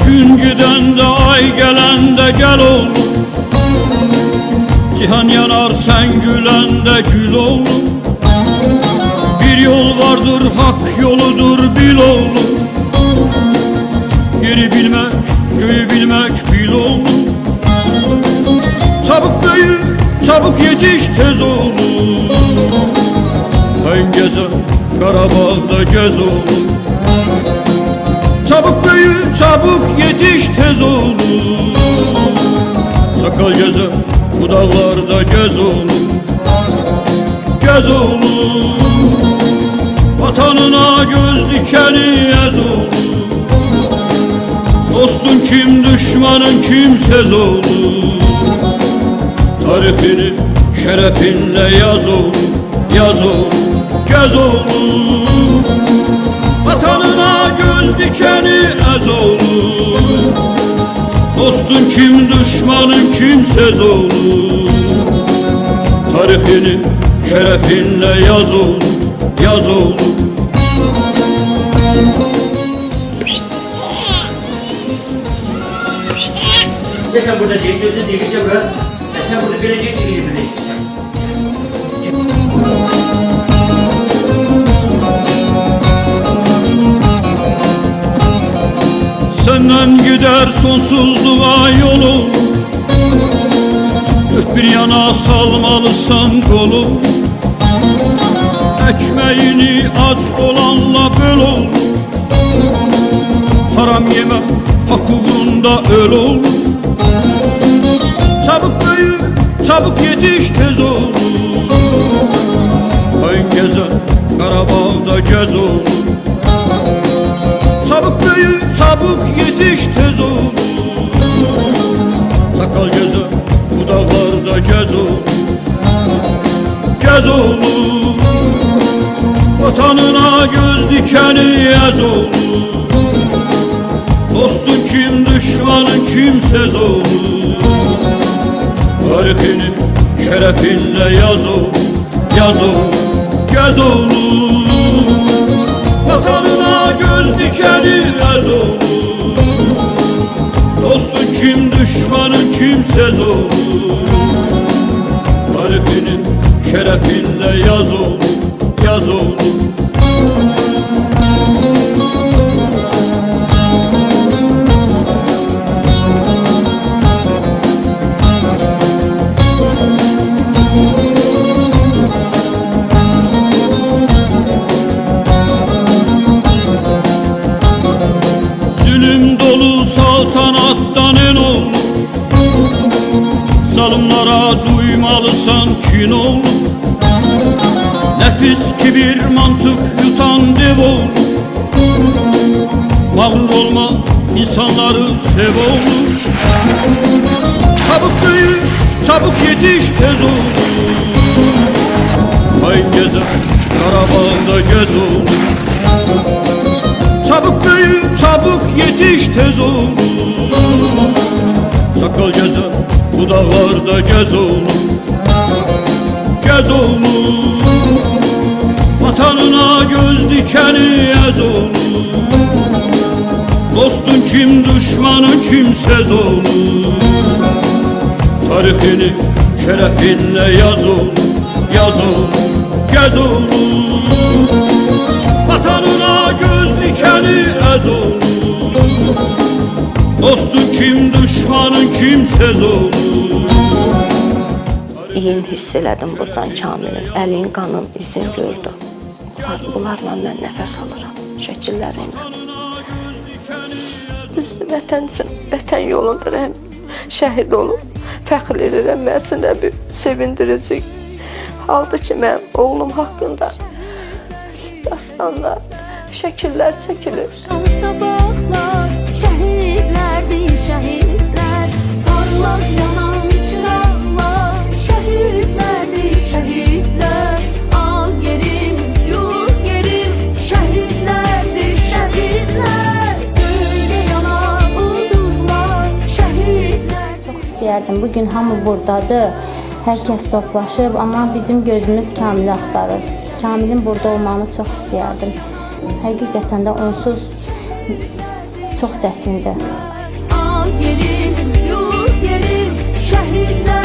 Gün gidende ay gelende gel oğlum, cihan yanar sen gülende gül oğlum. Bir yol vardır hak yoludur bil oğlum. Yeri bilmek göğü bilmek bil oğlum. Çabuk büyü çabuk yetiş tez oğlum. Ben gezer Karabağ'da gez oğlum. Çabuk büyü çabuk yetiş tez oğlum. Sakal gezer bu dağlarda gez oğlum. Gez oğlum. Vatanına göz dikeni ez oğlum. Dostun kim düşmanın kimsez oğlum. Tarifini şerefinle yaz oğlum. Yaz oğlum. Gez oğlum. Vatanına göz dikeni ez oğlum. Dostun kim düşmanın kimsez oğlum. Tarifini şerefinle yaz oğlum. Yaz oğlum. Ya sen burada değil, gözün değil, gideceğim ben. Ya sen burada geleceksin, gidip bile Senden gider sonsuzluğa yolu. Dört bir yana salmalısan kolu. Ekmeğini aç olanla böl ol. Haram yeme hak uğrunda öl ol. Çabuk büyü çabuk yetiş tez ol. Kayın gezer Karabağ'da gez ol. Çabuk büyü çabuk yetiş tez ol. Sakal gezer bu dağlarda gez ol. Gez oğlum. Vatanına göz dikeni yaz oğlum. Dostun kim düşmanın kimsez oğlum. Tarifini şerefinle yaz oğlum. Yaz oğlum. Gez oğlum. Vatanına göz dikeni yaz oğlum. Dostun kim düşmanın kimsez oğlum. Tarifini şerefinle yaz oğlum. Yaz oğlum. Zulüm dolu saltanattan en ol. Zalimlara duymalısan kin ol. Nefis kibir mantık yutan dev ol. Mağrur olma insanları sev ol. Çabuk büyü çabuk yetiş tez ol. Kayın gezer Karabağ'da gez ol. Çabuk büyü çabuk yetiş tez ol. Sakal gezer bu dağlarda gez ol. Gez oğlum. Vatanına göz dikeni ez oğlum. Dostun kim düşmanın kimsez oğlum. Tarifini şerefinle yaz oğlum. Yaz oğlum. Gez oğlum. Vatanına göz dikeni ez oğlum. Dostun kim düşmanın kimsez oğlum. İyin hiss elədim buradan Kamilin, əlin, qanın, izin gördüm. Bunlarla mən nəfəs alıram, şəkillərimlə. Düzdür, vətən üçün, vətən yolunda şəhid olub, fəxr edirəm, mən üçün də bir sevindirici haldır ki, mən oğlum haqqında dastanlar, şəkillər çəkilir. Sabahlar, şəhidlərdir şəhidlər, parlaq yanan çıraqlar, şəhidlərdir şəhidlər, al yerim, yurt yerim, şəhidlərdir şəhidlər. istəyərdim. Bugün hamı buradadır, hər kəs toplaşıb, amma bizim gözümüz Kamili axtarır. Kamilin burada olmağını çox istəyərdim. Həqiqətən də onsuz çox çətindir. Yerim, yurt yerim, şəhidlər